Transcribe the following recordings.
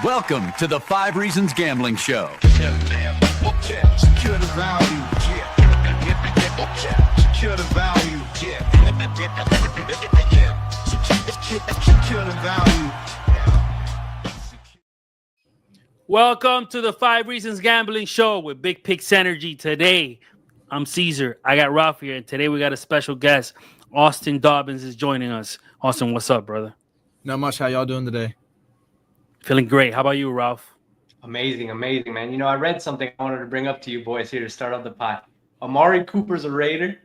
Welcome to the 5 Reasons Gambling Show. Secure the value. Secure the value. Secure the value. Welcome to the 5 Reasons Gambling Show with Big Picks Energy. Today, I'm Caesar. I got Ralph here, and today we got a special guest. Austin Dobbins is joining us. Austin, what's up, brother? Not much. How y'all doing today? Feeling great. How about you, Ralph? Amazing, man. You know, I read something I wanted to bring up to you boys here to start off the pot. Amari Cooper's a Raider,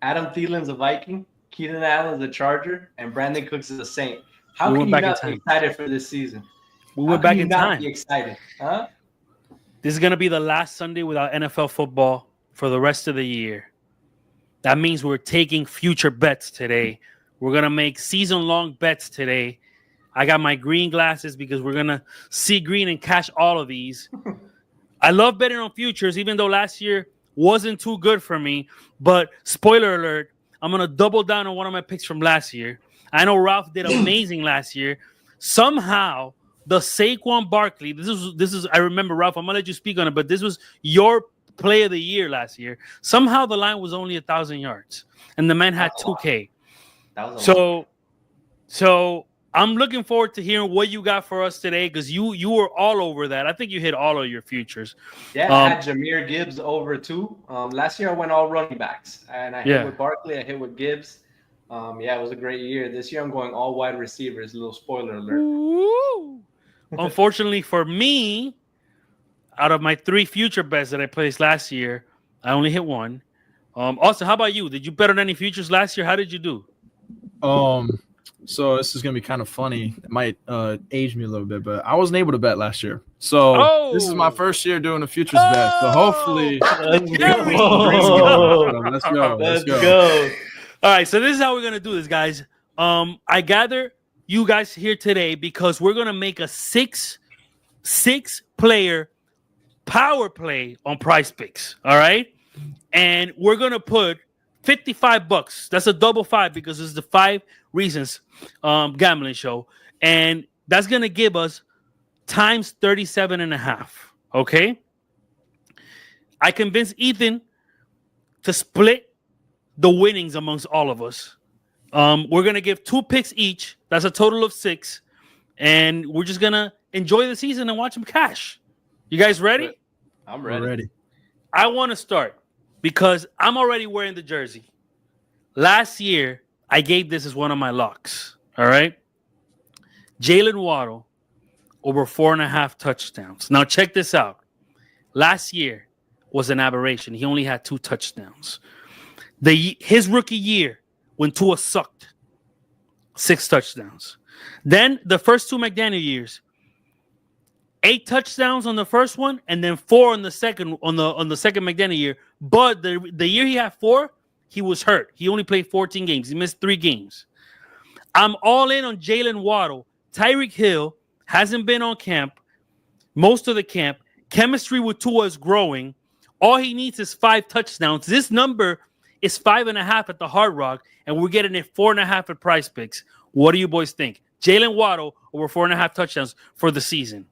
Adam Thielen's a Viking, Keenan Allen's a Charger, and Brandon Cooks is a Saint. How can you not be excited for this season? We went back in time. Be excited, huh? This is going to be the last Sunday without NFL football for the rest of the year. That means we're taking future bets today. We're going to make season-long bets today. I got my green glasses because we're going to see green and cash all of these. I love betting on futures, even though last year wasn't too good for me. But spoiler alert, I'm going to double down on one of my picks from last year. I know Ralph did amazing last year. Somehow, the Saquon Barkley, this is. I remember, Ralph, I'm going to let you speak on it, but this was your play of the year last year. Somehow the line was only 1,000 yards, and the man had 2K. So I'm looking forward to hearing what you got for us today because you were all over that. I think you hit all of your futures. Yeah, I had Jahmyr Gibbs over too. Last year I went all running backs, and I hit with Barkley. I hit with Gibbs. It was a great year. This year I'm going all wide receivers. A little spoiler alert. Ooh. Unfortunately for me, out of my 3 future bets that I placed last year, I only hit one. Austin, how about you? Did you bet on any futures last year? How did you do? So this is gonna be kind of funny. It might age me a little bit, but I wasn't able to bet last year. So this is my first year doing a futures bet. So hopefully, let's go. All right, so this is how we're gonna do this, guys. I gather you guys here today because we're gonna make a six player power play on PrizePicks. All right, and we're gonna put $55. That's a double 5 because it's the 5 Reasons gambling show, and that's gonna give us times 37.5. Okay, I convinced Ethan to split the winnings amongst all of us. We're gonna give 2 picks each. That's a total of 6, and we're just gonna enjoy the season and watch them cash. You guys ready? I'm ready. I want to start because I'm already wearing the jersey. Last year, I gave this as one of my locks. All right. Jalen Waddle over 4.5 touchdowns. Now, check this out. Last year was an aberration. He only had 2 touchdowns. His rookie year, when Tua sucked, 6 touchdowns. Then the first 2 McDaniel years, 8 touchdowns on the first one, and then 4 on the second McDaniel year. But the year he had 4, he was hurt. He only played 14 games. He missed 3 games. I'm all in on Jalen Waddle. Tyreek Hill hasn't been on camp, most of the camp. Chemistry with Tua is growing. All he needs is 5 touchdowns. This number is 5.5 at the Hard Rock, and we're getting it 4.5 at PrizePicks. What do you boys think? Jalen Waddle over 4.5 touchdowns for the season.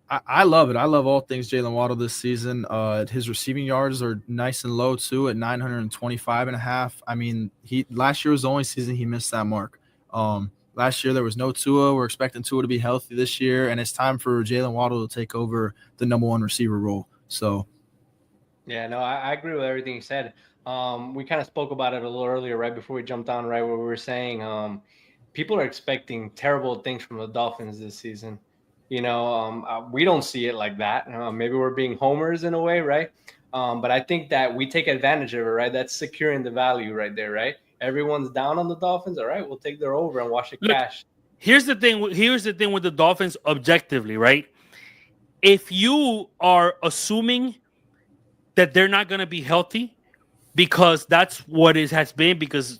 I love it. I love all things Jalen Waddle this season. His receiving yards are nice and low too at 925.5. I mean, last year was the only season he missed that mark. Last year there was no Tua. We're expecting Tua to be healthy this year, and it's time for Jalen Waddle to take over the number 1 receiver role. So, yeah, no, I agree with everything you said. We kind of spoke about it a little earlier, right before we jumped on, right, where we were saying people are expecting terrible things from the Dolphins this season. You know, we don't see it like that. Maybe we're being homers in a way, right? But I think that we take advantage of it, right? That's securing the value right there, right? Everyone's down on the Dolphins. All right, we'll take their over and watch it cash. Here's the thing with the Dolphins objectively, right? If you are assuming that they're not going to be healthy because that's what it has been because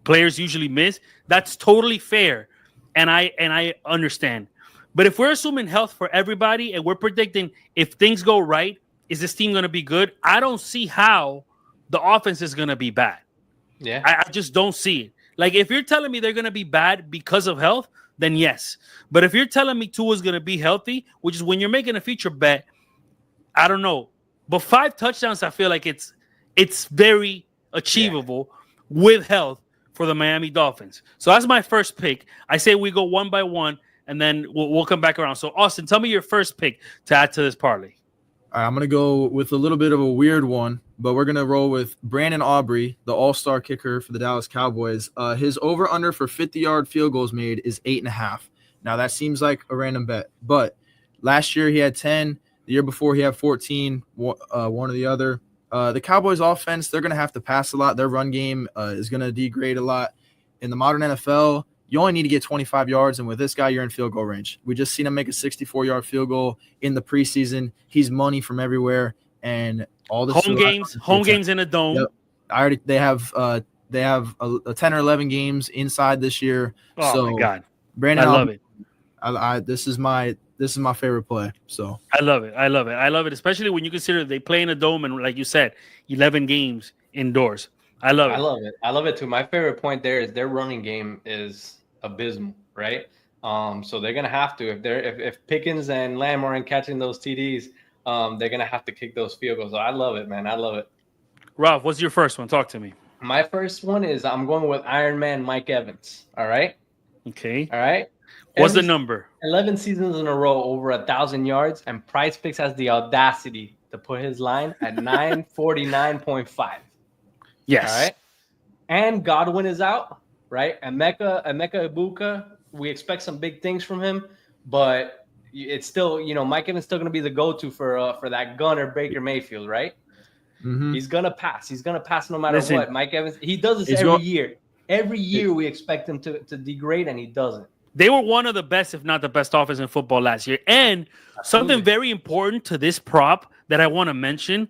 players usually miss, that's totally fair. And I understand. But if we're assuming health for everybody and we're predicting if things go right, is this team going to be good? I don't see how the offense is going to be bad. Yeah. I just don't see it. Like, if you're telling me they're going to be bad because of health, then yes. But if you're telling me Tua's going to be healthy, which is when you're making a future bet, I don't know. But 5 touchdowns, I feel like it's very achievable with health for the Miami Dolphins. So that's my first pick. I say we go one by one, and then we'll come back around. So, Austin, tell me your first pick to add to this parlay. All right, I'm going to go with a little bit of a weird one, but we're going to roll with Brandon Aubrey, the all-star kicker for the Dallas Cowboys. His over-under for 50-yard field goals made is 8.5. Now, that seems like a random bet, but last year he had 10. The year before he had 14, one or the other. The Cowboys offense, they're going to have to pass a lot. Their run game is going to degrade a lot. In the modern NFL, you only need to get 25 yards, and with this guy, you're in field goal range. We just seen him make a 64-yard field goal in the preseason. He's money from everywhere, and all the home games in a dome. Yep. They have a 10 or 11 games inside this year. Oh so my God, Brandon, I love it. This is my favorite play. So I love it, especially when you consider they play in a dome and, like you said, 11 games indoors. I love it. I love it too. My favorite point there is their running game is abysmal, right? So they're gonna have to if Pickens and Lamb aren't catching those TDs, they're gonna have to kick those field goals. So I love it, man. I love it. Ralph, what's your first one? Talk to me. My first one is I'm going with Iron Man Mike Evans. All right. Okay. All right. What's the number? 11 seasons in a row over 1,000 yards, and PrizePicks has the audacity to put his line at 949.5. Yes. All right. And Godwin is out, right? Emeka Ibuka, we expect some big things from him, but it's still, Mike Evans still going to be the go-to for that gunner Baker Mayfield, right? Mm-hmm. He's going to pass. He's going to pass no matter what. Mike Evans, he does this year. Every year we expect him to degrade, and he doesn't. They were one of the best, if not the best offense in football last year. And something very important to this prop that I want to mention,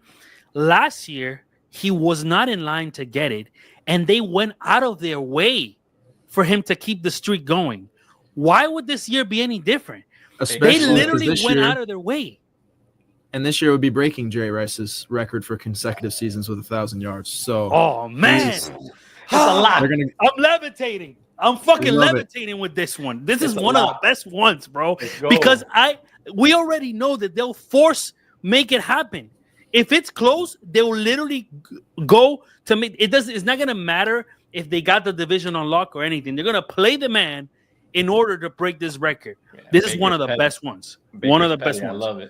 last year, he was not in line to get it, and they went out of their way for him to keep the streak going. Why would this year be any different? They literally went out of their way. And this year would be breaking Jerry Rice's record for consecutive seasons with 1,000 yards. So, oh, man. It's a lot. I'm levitating. I'm fucking levitating with this one. This is one of the best ones, bro. Because we already know that they'll make it happen. If it's close, they'll literally go to make it. It's not gonna matter if they got the division on lock or anything. They're gonna play the man in order to break this record. Yeah, this is one of the best ones. One of the best ones. I love it.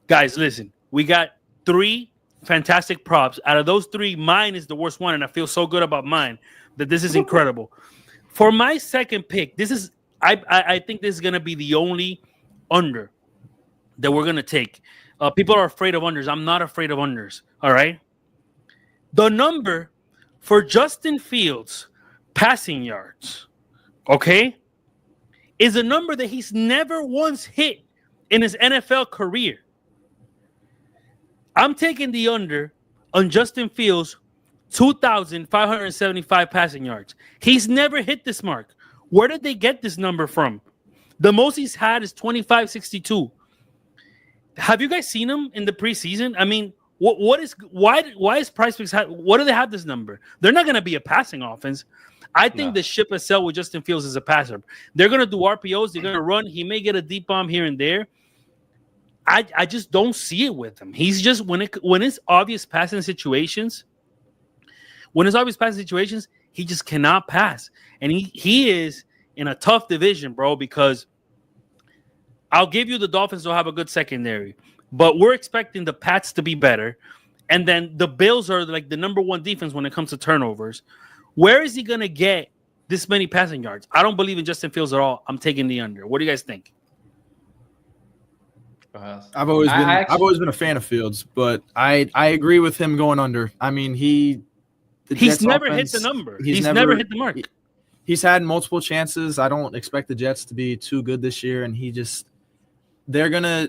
Guys, listen, we got 3 fantastic props. Out of those 3, mine is the worst one, and I feel so good about mine that this is incredible. For my second pick, I think this is going to be the only under that we're going to take. People are afraid of unders. I'm not afraid of unders, all right? The number for Justin Fields' passing yards, okay, is a number that he's never once hit in his NFL career. I'm taking the under on Justin Fields' 2,575 passing yards. He's never hit this mark. Where did they get this number from? The most he's had is 2,562. Have you guys seen him in the preseason? I mean, why is PrizePicks? What do they have this number? They're not going to be a passing offense. I think the ship has sailed with Justin Fields as a passer. They're going to do RPOs. They're going to run. He may get a deep bomb here and there. I just don't see it with him. He's just when it's obvious passing situations. When it's obvious passing situations, he just cannot pass. And he is in a tough division, bro, because I'll give you the Dolphins will have a good secondary, but we're expecting the Pats to be better. And then the Bills are like the number 1 defense when it comes to turnovers. Where is he going to get this many passing yards? I don't believe in Justin Fields at all. I'm taking the under. What do you guys think? I've always been a fan of Fields, but I agree with him going under. I mean, he's never hit the number. He's never hit the mark. He's had multiple chances. I don't expect the Jets to be too good this year, and they're gonna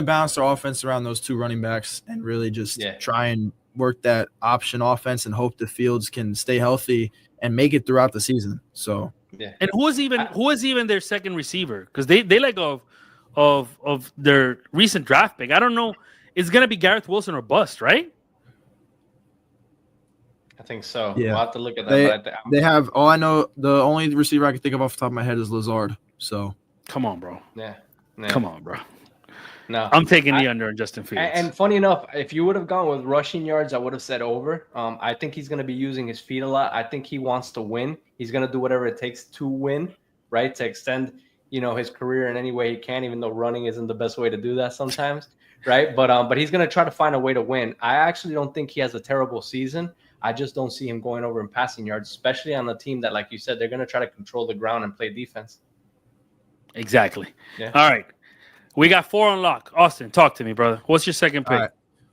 bounce their offense around those 2 running backs and really just try and work that option offense and hope the Fields can stay healthy and make it throughout the season. So and who is even their second receiver? Because they let go of their recent draft pick. I don't know. It's gonna be Garrett Wilson or bust, right? I think so. Yeah. We'll have to look at that. They, but they have all I know. The only receiver I can think of off the top of my head is Lazard. So Come on, bro. yeah. Come on, bro. No. I'm taking the under on Justin Fields. And funny enough, if you would have gone with rushing yards, I would have said over. I think he's going to be using his feet a lot. I think he wants to win. He's going to do whatever it takes to win, right? To extend, his career in any way he can, even though running isn't the best way to do that sometimes, right? But he's going to try to find a way to win. I actually don't think he has a terrible season. I just don't see him going over in passing yards, especially on a team that, like you said, they're going to try to control the ground and play defense. Exactly. Yeah. All right. We got 4 on lock. Austin, talk to me, brother. What's your second pick? all right.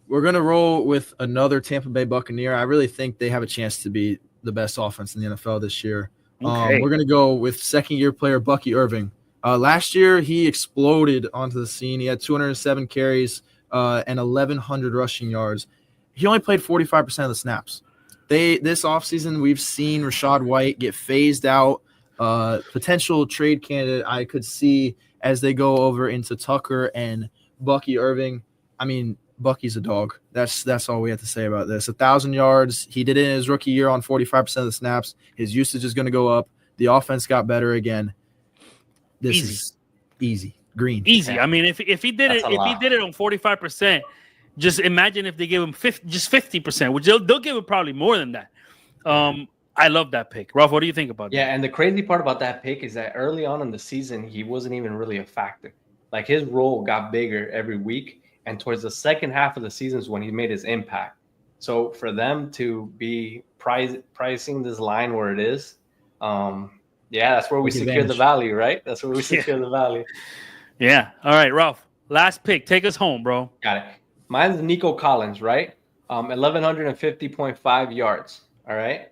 We're gonna roll with another Tampa Bay Buccaneer. I really think they have a chance to be the best offense in the NFL this year. Okay. We're gonna go with second-year player Bucky Irving. Last year he exploded onto the scene. He had 207 carries and 1,100 rushing yards. He only played 45% of the snaps. This offseason we've seen Rashad White get phased out. Potential trade candidate I could see as they go over into Tucker and Bucky Irving. I mean, Bucky's a dog. That's all we have to say about this. 1,000 yards. He did it in his rookie year on 45% of the snaps. His usage is going to go up. The offense got better again. This is easy. Green. Easy. I mean, if he did That's it, a if lot. he did it on 45%, just imagine if they give him 50%, which they'll give him probably more than that. I love that pick. Ralph, what do you think about that? Yeah, and the crazy part about that pick is that early on in the season, he wasn't even really a factor. Like his role got bigger every week, and towards the second half of the season is when he made his impact. So for them to be pricing this line where it is, that's where we Take secure the advantage. value, right? That's where we secure the value. Yeah. All right, Ralph. Last pick. Take us home, bro. Got it. Mine's Nico Collins, right? 1,150.5 yards. All right.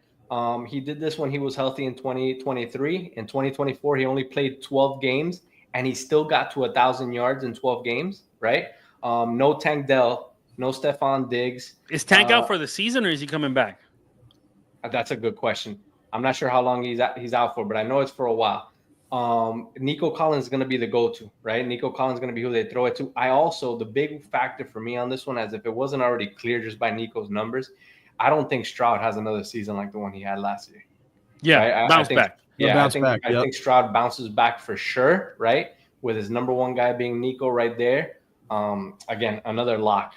He did this when he was healthy in 2023. In 2024, he only played 12 games, and he still got to 1,000 yards in 12 games, right? No Tank Dell, no Stephon Diggs. Is Tank out for the season, or is he coming back? That's a good question. I'm not sure how long he's out for, but I know it's for a while. Nico Collins is going to be the go-to, right? Nico Collins is going to be who they throw it to. The big factor for me on this one, as if it wasn't already clear just by Nico's numbers, I don't think Stroud has another season like the one he had last year. Yeah, Right? bounce back. Yeah, Bounce back, I think Stroud bounces back for sure, right? With his number one guy being Nico right there. Again, another lock.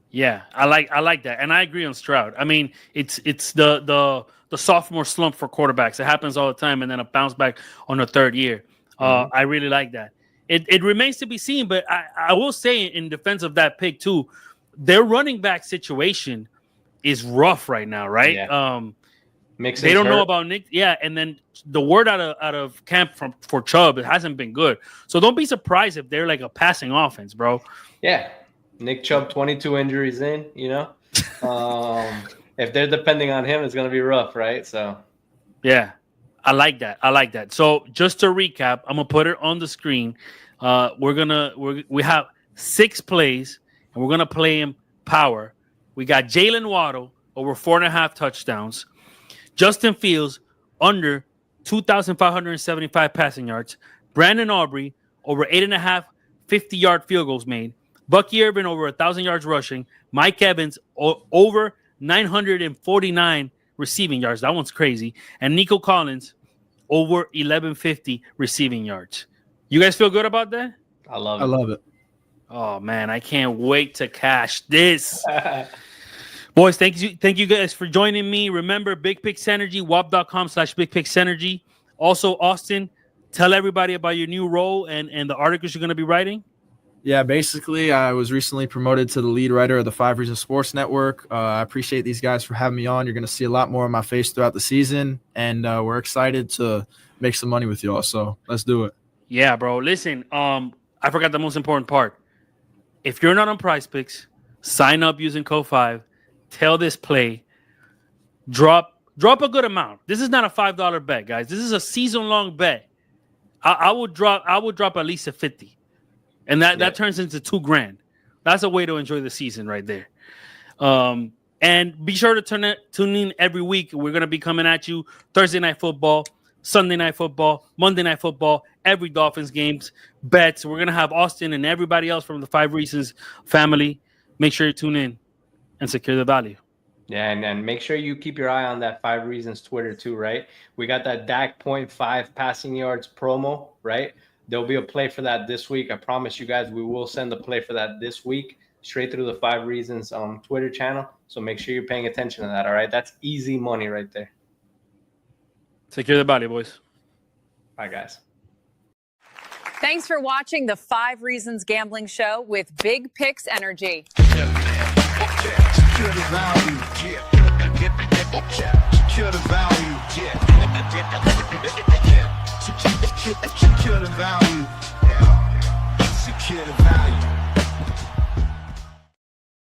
Yeah, I like that, and I agree on Stroud. I mean, it's the sophomore slump for quarterbacks. It happens all the time, and then a bounce back on the third year. I really like that. It remains to be seen, but I will say in defense of that pick too, their running back situation is rough right now, right? Yeah. They don't know about Nick. Yeah, and then the word out of camp for Chubb, it hasn't been good. So don't be surprised if they're like a passing offense, bro. Yeah. Nick Chubb, 22 injuries in, if they're depending on him, it's going to be rough, right? So, yeah, I like that. So just to recap, I'm going to put it on the screen. We have 6 plays, and we're going to play him power. We got Jalen Waddle over 4.5 touchdowns. Justin Fields under 2,575 passing yards. Brandon Aubrey over 8.5 50-yard field goals made. Bucky Irvin over 1,000 yards rushing. Mike Evans over 949 receiving yards. That one's crazy. And Nico Collins over 1,150 receiving yards. You guys feel good about that? I love I love it. Oh, man, I can't wait to cash this. Boys, thank you guys for joining me. Remember, Big Picks Energy, wap.com/BigPicksEnergy. Also, Austin, tell everybody about your new role and the articles you're going to be writing. Yeah, basically, I was recently promoted to the lead writer of the 5 Reasons Sports Network. I appreciate these guys for having me on. You're going to see a lot more of my face throughout the season, and we're excited to make some money with y'all. So let's do it. Yeah, bro. Listen, I forgot the most important part. If you're not on PrizePicks, sign up using code 5. Tell this play. Drop a good amount. This is not a $5 bet, guys. This is a season-long bet. I would drop at least a 50. And that turns into $2,000. That's a way to enjoy the season right there. And be sure to tune in every week. We're going to be coming at you Thursday night football, Sunday night football, Monday night football, every Dolphins games, bets. We're going to have Austin and everybody else from the 5 Reasons family. Make sure you tune in and secure the value. Yeah, and make sure you keep your eye on that 5 Reasons Twitter too, right? We got that Dak 0.5 passing yards promo, right? There'll be a play for that this week. I promise you guys, we will send the play for that this week straight through the 5 Reasons Twitter channel. So make sure you're paying attention to that, all right? That's easy money right there. Take care of the body, boys. Bye, guys. Thanks for watching the 5 Reasons Gambling Show with Big Picks Energy. Secure the value. Secure the value. Secure the value. Secure the value.